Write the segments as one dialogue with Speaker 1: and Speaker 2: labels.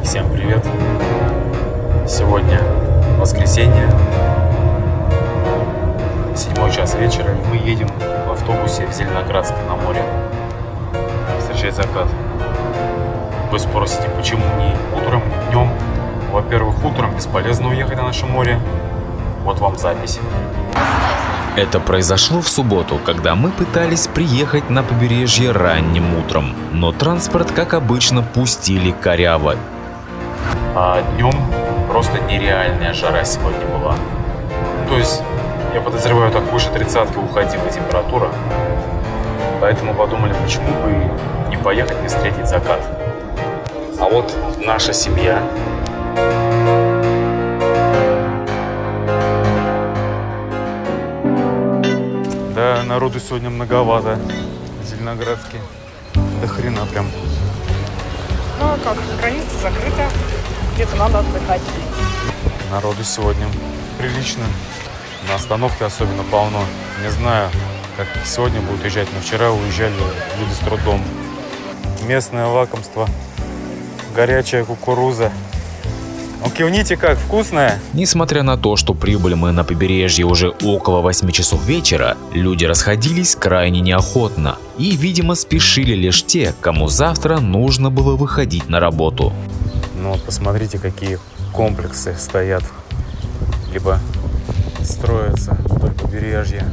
Speaker 1: Всем привет! Сегодня воскресенье, 7 час вечера, и мы едем в автобусе в Зеленоградск на море встречать закат. Вы спросите, почему не утром, не днем? Во-первых, утром бесполезно уехать на наше море. Вот вам запись.
Speaker 2: Это произошло в субботу, когда мы пытались приехать на побережье ранним утром, но транспорт, как обычно, пустили коряво.
Speaker 1: А днем просто нереальная жара сегодня была. То есть, я подозреваю, так выше 30-ки уходила температура. Поэтому подумали, почему бы не поехать и встретить закат. А вот наша семья. Да, народу сегодня многовато в Зеленоградске. До хрена прям.
Speaker 3: Ну а как, граница закрыта, где-то надо отдыхать.
Speaker 1: Народу сегодня прилично. На остановке особенно полно. Не знаю, как сегодня будут уезжать, но вчера уезжали люди с трудом. Местное лакомство. Горячая кукуруза. Ну, кивните, как вкусная.
Speaker 2: Несмотря на то, что прибыли мы на побережье уже около 8 часов вечера, люди расходились крайне неохотно. И, видимо, спешили лишь те, кому завтра нужно было выходить на работу.
Speaker 1: Ну вот посмотрите, какие комплексы стоят. Либо строятся вдоль побережья.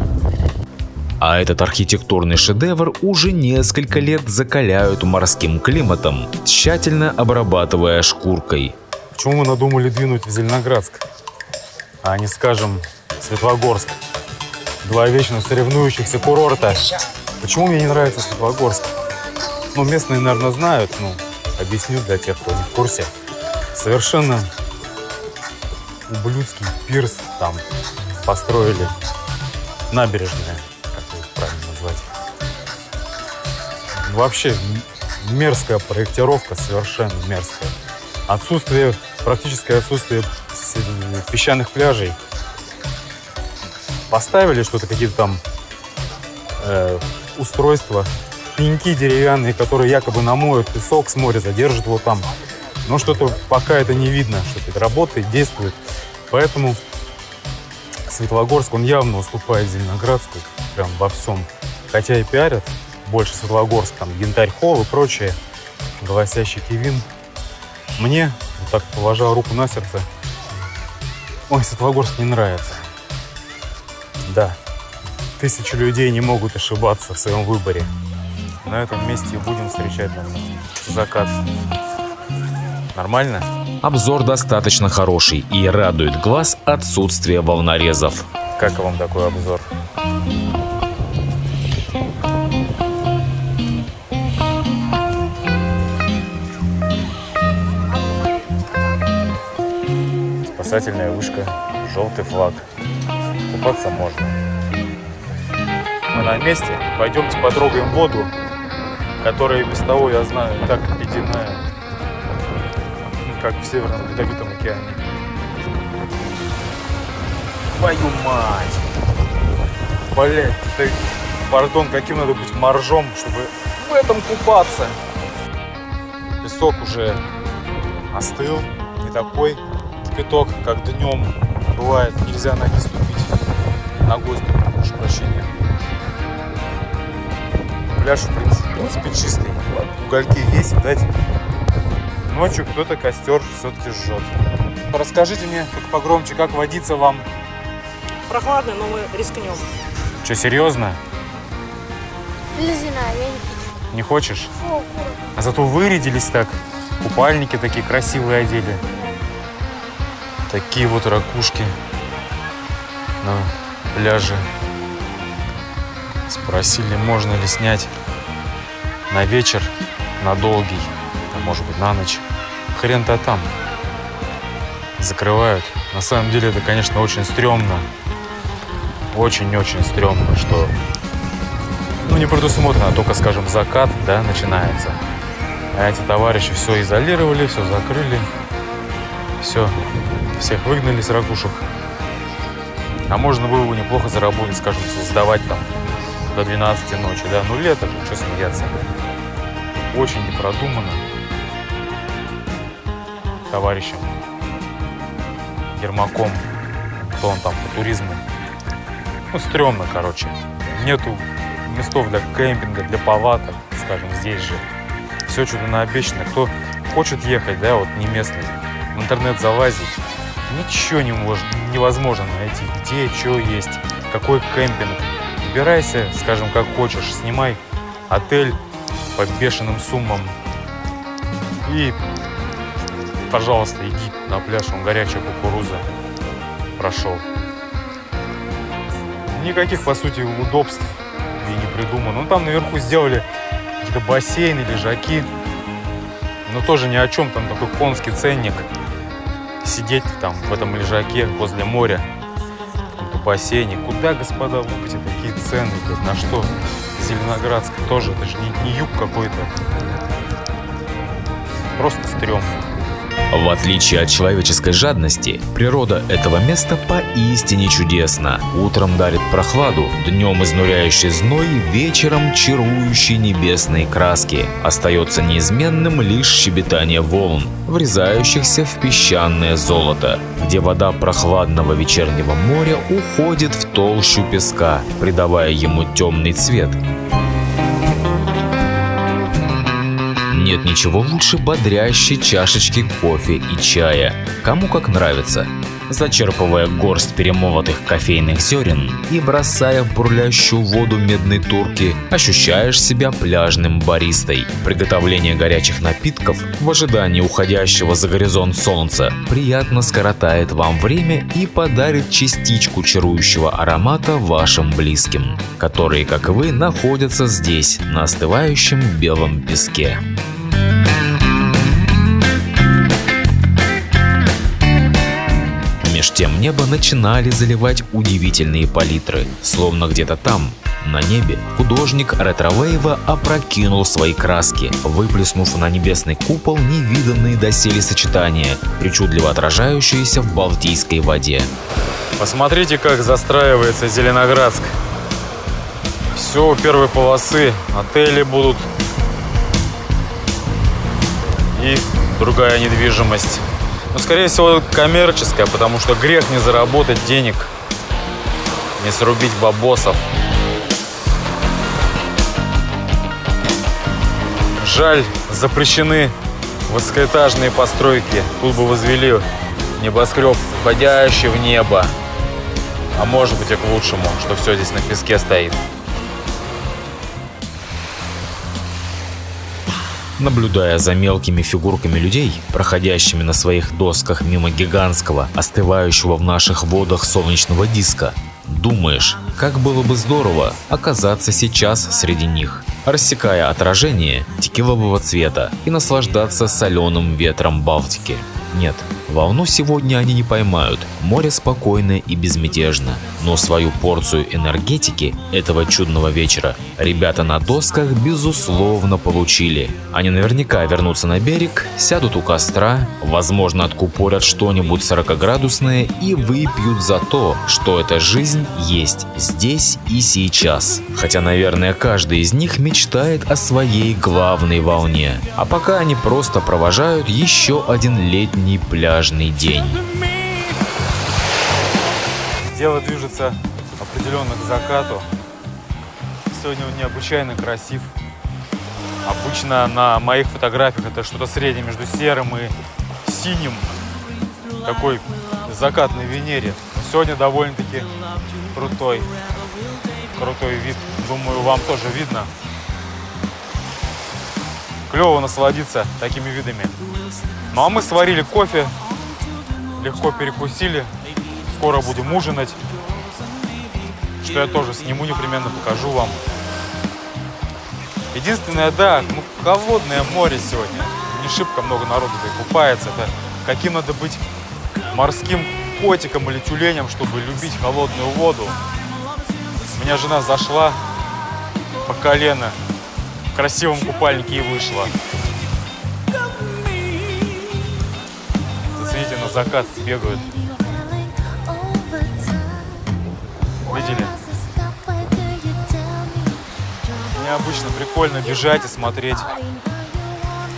Speaker 2: А этот архитектурный шедевр уже несколько лет закаляют морским климатом, тщательно обрабатывая шкуркой.
Speaker 1: Почему мы надумали двинуть в Зеленоградск, а не, скажем, Светлогорск? Два вечно соревнующихся курорта. Почему мне не нравится Светлогорск? Ну, местные, наверное, знают, но объясню для тех, кто не в курсе. Совершенно ублюдский пирс там построили. Набережная, как его правильно назвать. Вообще мерзкая проектировка, совершенно мерзкая. Практическое отсутствие песчаных пляжей. Поставили что-то, какие-то там устройства, пеньки деревянные, которые якобы намоют песок с моря, задержат его там. Но что-то пока это не видно, что это работает, действует. Поэтому Светлогорск, он явно уступает Зеленоградску прям во всем. Хотя и пиарят больше Светлогорск, там Янтарь Холл и прочее, голосящий Кивин. Мне, вот так положа руку на сердце, ой, Светлогорск не нравится. Да, 1000 людей не могут ошибаться в своем выборе. На этом месте будем встречать закат. Нормально?
Speaker 2: Обзор достаточно хороший и радует глаз отсутствие волнорезов.
Speaker 1: Как вам такой обзор? Спасательная вышка, желтый флаг. Купаться можно. Мы на месте. Пойдемте потрогаем воду, которая без того, я знаю, так ледяная, как в Северном Ледовитом океане. Твою мать! Блять, ты, пардон, каким надо быть моржом, чтобы в этом купаться? Песок уже остыл, не такой кипяток, как днем бывает, нельзя ноги ступить, ногой ступить, прошу прощения. Пляж, в принципе чистый, угольки есть, видать. Ночью кто-то костер все-таки жжет. Расскажите мне, как погромче, как водиться вам?
Speaker 3: Прохладно, но мы рискнем.
Speaker 1: Что, серьезно?
Speaker 4: Лизина, я не
Speaker 1: Не хочешь?
Speaker 4: хочу.
Speaker 1: А зато вырядились так, купальники такие красивые одели. Такие вот ракушки на пляже. Спросили, можно ли снять на вечер, на долгий, а может быть на ночь. Хрен-то там. Закрывают. На самом деле это, конечно, очень стрёмно. Очень-очень стрёмно, что не предусмотрено, только, скажем, закат, да, начинается. А эти товарищи все изолировали, все закрыли. Все. Всех выгнали с ракушек. А можно было бы неплохо заработать, скажем, сдавать там до 12 ночи, да? Ну лето же, что смеяться. Очень непродуманно. товарищем Ермаком, кто он там по туризму. Ну, стрёмно, короче. Нету местов для кемпинга, для палаток, скажем, здесь же. Все что-то наобещано. Кто хочет ехать, да, вот не местный, в интернет залазить, ничего невозможно найти. Где, что есть, какой кемпинг. Выбирайся, скажем, как хочешь. Снимай отель по бешеным суммам. И, пожалуйста, иди на пляж, он горячая кукуруза. Прошел. Никаких, по сути, удобств и не придумано. Ну, там наверху сделали какие-то бассейны, лежаки. Но тоже ни о чем. Там такой конский ценник. Сидеть там в этом лежаке возле моря, в каком-то бассейне. Куда, господа, лупите такие цены? На что? Зеленоградск тоже. Это же не юг какой-то. Просто стрёмно.
Speaker 2: В отличие от человеческой жадности, природа этого места поистине чудесна. Утром дарит прохладу, днем изнуряющий зной, вечером чарующие небесные краски. Остается неизменным лишь щебетание волн, врезающихся в песчаное золото, где вода прохладного вечернего моря уходит в толщу песка, придавая ему темный цвет. Нет ничего лучше бодрящей чашечки кофе и чая, кому как нравится. Зачерпывая горсть перемолотых кофейных зерен и бросая в бурлящую воду медной турки, ощущаешь себя пляжным баристой. Приготовление горячих напитков в ожидании уходящего за горизонт солнца приятно скоротает вам время и подарит частичку чарующего аромата вашим близким, которые, как и вы, находятся здесь, на остывающем белом песке. Меж тем небо начинали заливать удивительные палитры, словно где-то там, на небе, художник ретро-вейва опрокинул свои краски, выплеснув на небесный купол невиданные доселе сочетания, причудливо отражающиеся в Балтийской воде.
Speaker 1: Посмотрите, как застраивается Зеленоградск. Все у первой полосы, отели будут и другая недвижимость. Но, скорее всего, коммерческая, потому что грех не заработать денег, не срубить бабосов. Жаль, запрещены высокоэтажные постройки. Тут бы возвели небоскреб, входящий в небо. А может быть и к лучшему, что все здесь на песке стоит.
Speaker 2: Наблюдая за мелкими фигурками людей, проходящими на своих досках мимо гигантского, остывающего в наших водах солнечного диска, думаешь, как было бы здорово оказаться сейчас среди них, рассекая отражение текилового цвета и наслаждаться соленым ветром Балтики. Нет, волну сегодня они не поймают, море спокойно и безмятежно, но свою порцию энергетики этого чудного вечера ребята на досках безусловно получили. Они наверняка вернутся на берег, сядут у костра, возможно откупорят что-нибудь 40-градусное и выпьют за то, что эта жизнь есть здесь и сейчас. Хотя, наверное, каждый из них мечтает о своей главной волне, а пока они просто провожают еще один летний пляжный день.
Speaker 1: Дело движется определенно к закату. Сегодня он необычайно красив. Обычно на моих фотографиях это что-то среднее между серым и синим. Такой закатной Венере. Но сегодня довольно-таки крутой вид. Думаю, вам тоже видно. Клево насладиться такими видами. Ну а мы сварили кофе, легко перекусили, скоро будем ужинать, что я тоже сниму, непременно покажу вам. Единственное, да, холодное море сегодня, не шибко много народу купается. Это каким надо быть морским котиком или тюленем, чтобы любить холодную воду. У меня жена зашла по колено, в красивом купальнике и вышла. Зацените, на закат бегают. Видели? Необычно, прикольно бежать и смотреть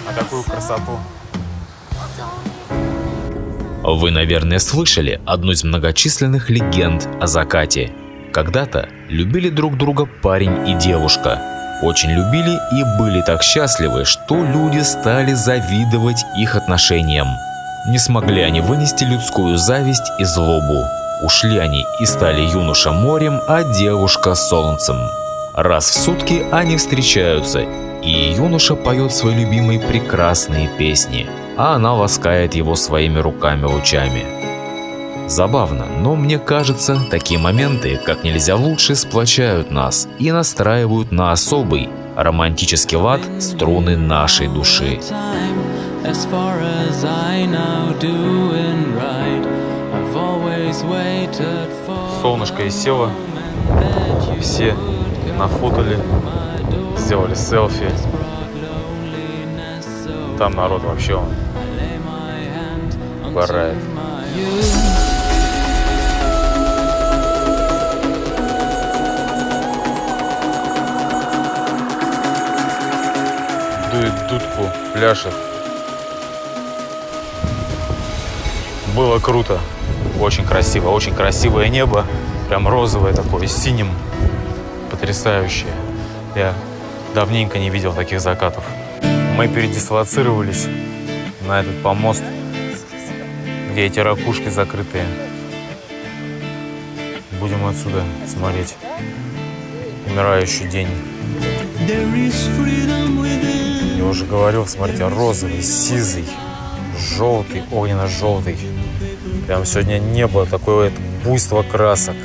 Speaker 1: на такую красоту.
Speaker 2: Вы, наверное, слышали одну из многочисленных легенд о закате. Когда-то любили друг друга парень и девушка. Очень любили и были так счастливы, что люди стали завидовать их отношениям. Не смогли они вынести людскую зависть и злобу. Ушли они и стали юноша морем, а девушка солнцем. Раз в сутки они встречаются, и юноша поет свои любимые прекрасные песни, а она ласкает его своими руками-лучами. Забавно, но мне кажется, такие моменты как нельзя лучше сплочают нас и настраивают на особый романтический лад струны нашей души.
Speaker 1: Солнышко и село, все нафотали, сделали селфи. Там народ вообще угорает. Дует дудку, пляшет. Было круто. Очень красиво, очень красивое небо. Прям розовое такое, с синим. Потрясающее. Я давненько не видел таких закатов. Мы передислоцировались на этот помост, где эти ракушки закрытые. Будем отсюда смотреть умирающий день. Я уже говорил, смотрите, розовый, сизый, желтый, огненно-желтый. Прям сегодня небо такое буйство красок.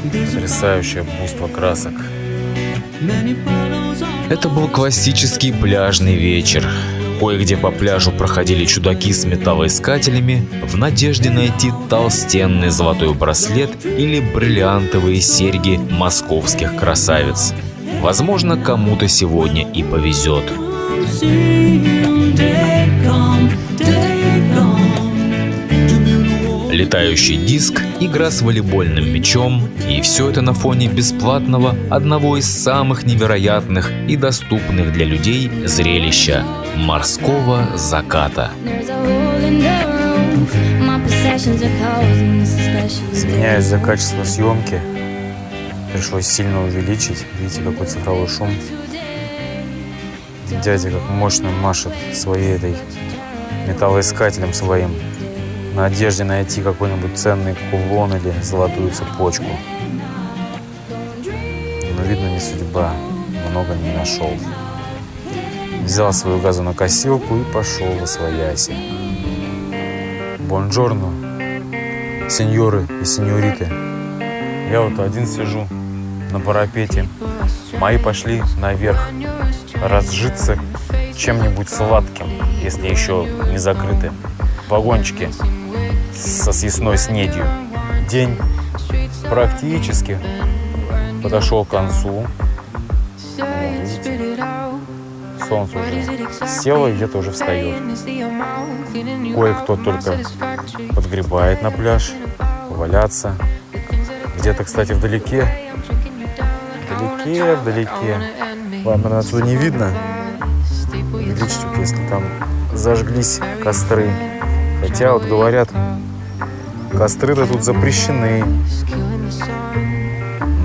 Speaker 1: Потрясающее буйство красок.
Speaker 2: Это был классический пляжный вечер. Кое-где по пляжу проходили чудаки с металлоискателями в надежде найти толстенный золотой браслет или бриллиантовые серьги московских красавиц. Возможно, кому-то сегодня и повезет. Летающий диск, игра с волейбольным мячом, и все это на фоне бесплатного, одного из самых невероятных и доступных для людей зрелища – морского заката.
Speaker 1: Извиняюсь за качество съемки. Пришлось сильно увеличить. Видите, какой цифровой шум. Дядя как мощно машет своей этой металлоискателем своим. В надежде найти какой-нибудь ценный кулон или золотую цепочку. Но, видно, не судьба. Много не нашел. Взял свою газонокосилку и пошел восвояси. Бонжорно, сеньоры и сеньориты. Я вот один сижу на парапете. Мои пошли наверх разжиться чем-нибудь сладким, если еще не закрыты вагончики со съестной снедью. День практически подошел к концу. Видите, солнце уже село и где-то уже встает. Кое-кто только подгребает на пляж, поваляться. Где-то, кстати, вдалеке, вам, наверное, отсюда не видно. Увеличить, если там зажглись костры. Хотя, вот говорят, костры-то тут запрещены.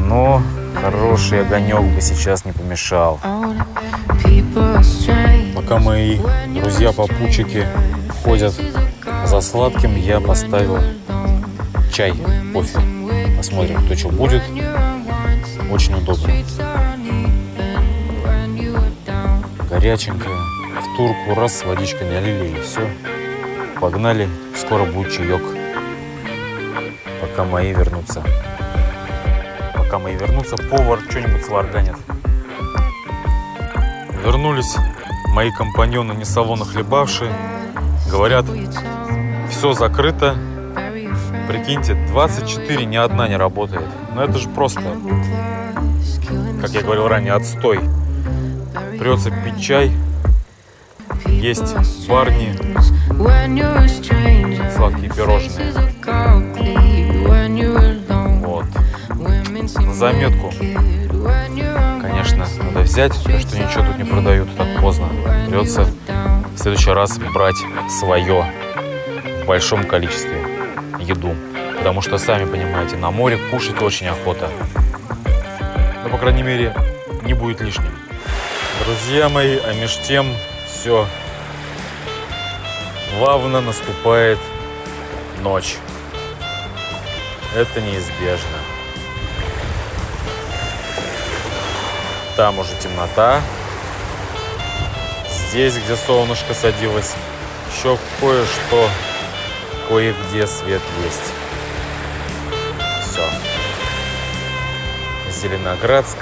Speaker 1: Но хороший огонек бы сейчас не помешал. Пока мои друзья-попутчики ходят за сладким, я поставил чай, кофе. Посмотрим, кто что будет. Очень удобно. Горяченькое. В турку раз с водичкой налили и все. Погнали. Скоро будет чаек. Пока мои вернутся. Повар что-нибудь сварганит. Вернулись мои компаньоны, не салона хлебавшие. Говорят, все закрыто. Прикиньте, 24 ни одна не работает. Но это же просто, как я говорил ранее, отстой. Придется пить чай, есть барни, сладкие пирожные. Вот. На заметку. Конечно, надо взять, что ничего тут не продают так поздно. Придется в следующий раз брать свое.
Speaker 2: в большом количестве еду. Потому что, сами понимаете, на море кушать очень охота. Но, по крайней мере, не будет лишним. Друзья мои, а меж тем все. Плавно наступает ночь. Это неизбежно. Там уже темнота. Здесь, где солнышко садилось, еще кое-что, кое-где свет есть. Все. Зеленоградск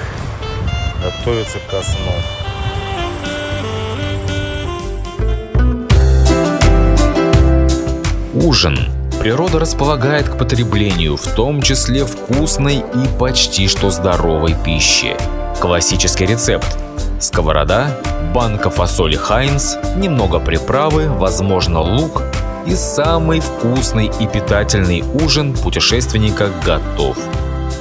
Speaker 2: готовится ко сну. Ужин. Природа располагает к потреблению, в том числе вкусной и почти что здоровой пищи. Классический рецепт. Сковорода, банка фасоли Хайнц, немного приправы, возможно лук, и самый вкусный и питательный ужин путешественника готов.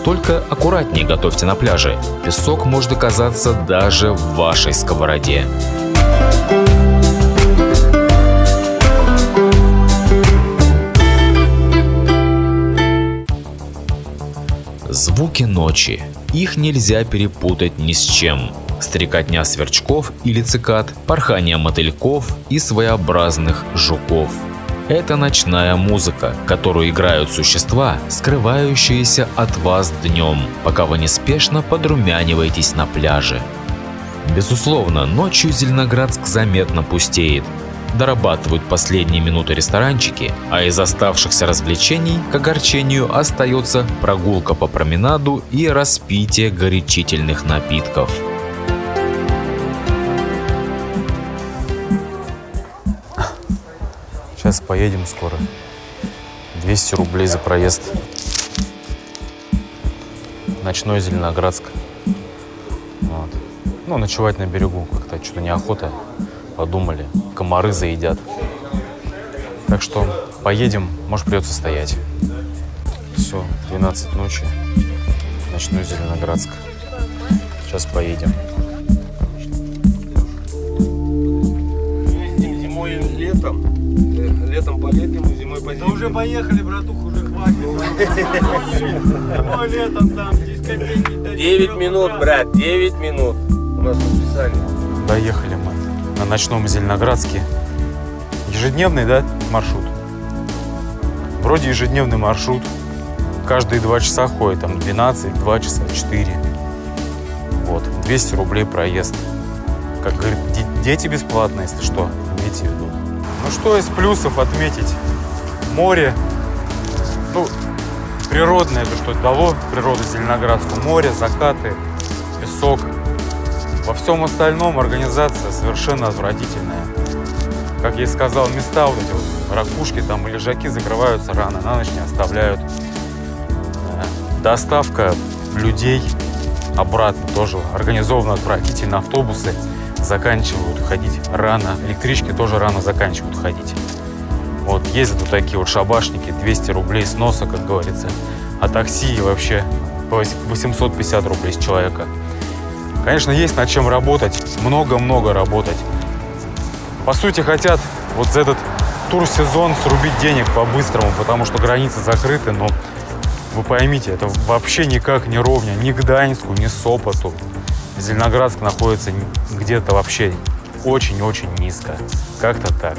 Speaker 2: Только аккуратнее готовьте на пляже. Песок может оказаться даже в вашей сковороде. Звуки ночи. Их нельзя перепутать ни с чем. Стрекотня сверчков или цикад, порхание мотыльков и своеобразных жуков. Это ночная музыка, которую играют существа, скрывающиеся от вас днем, пока вы неспешно подрумяниваетесь на пляже. Безусловно, ночью Зеленоградск заметно пустеет. Дорабатывают последние минуты ресторанчики, а из оставшихся развлечений к огорчению остается прогулка по променаду и распитие горячительных напитков.
Speaker 1: Сейчас поедем скоро. 200 рублей за проезд. Ночной Зеленоградск. Вот. Ну, ночевать на берегу как-то что-то неохота. Подумали, комары заедят. Так что поедем, может придется стоять. Все, 12 ночи. Ночной Зеленоградск. Сейчас поедем.
Speaker 5: Зимой и летом. Летом по летнему, зимой по зимнему. Да уже поехали, братух, уже хватит. Зимой, летом там дискотеки. 9 минут, брат, 9 минут. У нас расписание.
Speaker 1: Доехали мы на ночном Зеленоградске. Ежедневный, да, маршрут? Вроде ежедневный маршрут. Каждые 2 часа ходит, там 12, 2 часа, 4. Вот, 200 рублей проезд. Как говорит, дети бесплатно, если что, имейте в виду. Ну что из плюсов отметить? Море. Ну, природное, это что дало природа Зеленоградску. Море, закаты, песок. Во всем остальном организация совершенно отвратительная. Как я и сказал, места вот эти вот, ракушки там и лежаки закрываются рано, на ночь не оставляют. Доставка людей обратно тоже организована отвратительно. Автобусы заканчивают ходить рано, электрички тоже рано заканчивают ходить. Вот ездят вот такие вот шабашники, 200 рублей с носа, как говорится. А такси вообще по 850 рублей с человека. Конечно, есть над чем работать, много-много работать. По сути, хотят вот за этот турсезон срубить денег по-быстрому, потому что границы закрыты, но вы поймите, это вообще никак не ровня ни к Гданьску, ни Сопоту. Зеленоградск находится где-то вообще очень-очень низко. Как-то так.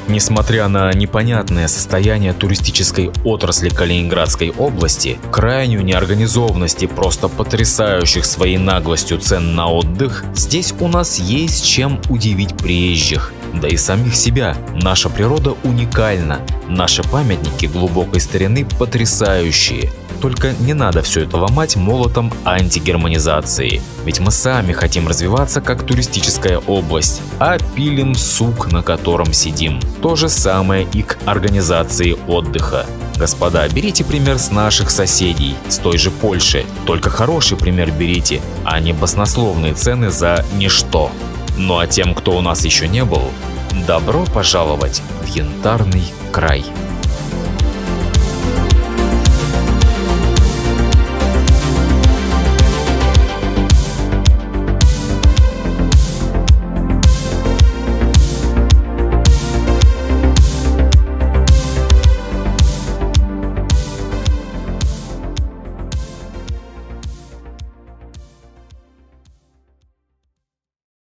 Speaker 2: Несмотря на непонятное состояние туристической отрасли Калининградской области, крайнюю неорганизованность и просто потрясающих своей наглостью цен на отдых, здесь у нас есть чем удивить приезжих, да и самих себя. Наша природа уникальна, наши памятники глубокой старины потрясающие. Только не надо все это ломать молотом антигерманизации. Ведь мы сами хотим развиваться как туристическая область, а пилим сук, на котором сидим. То же самое и к организации отдыха. Господа, берите пример с наших соседей, с той же Польши. Только хороший пример берите, а не баснословные цены за ничто. Ну а тем, кто у нас еще не был, добро пожаловать в Янтарный край.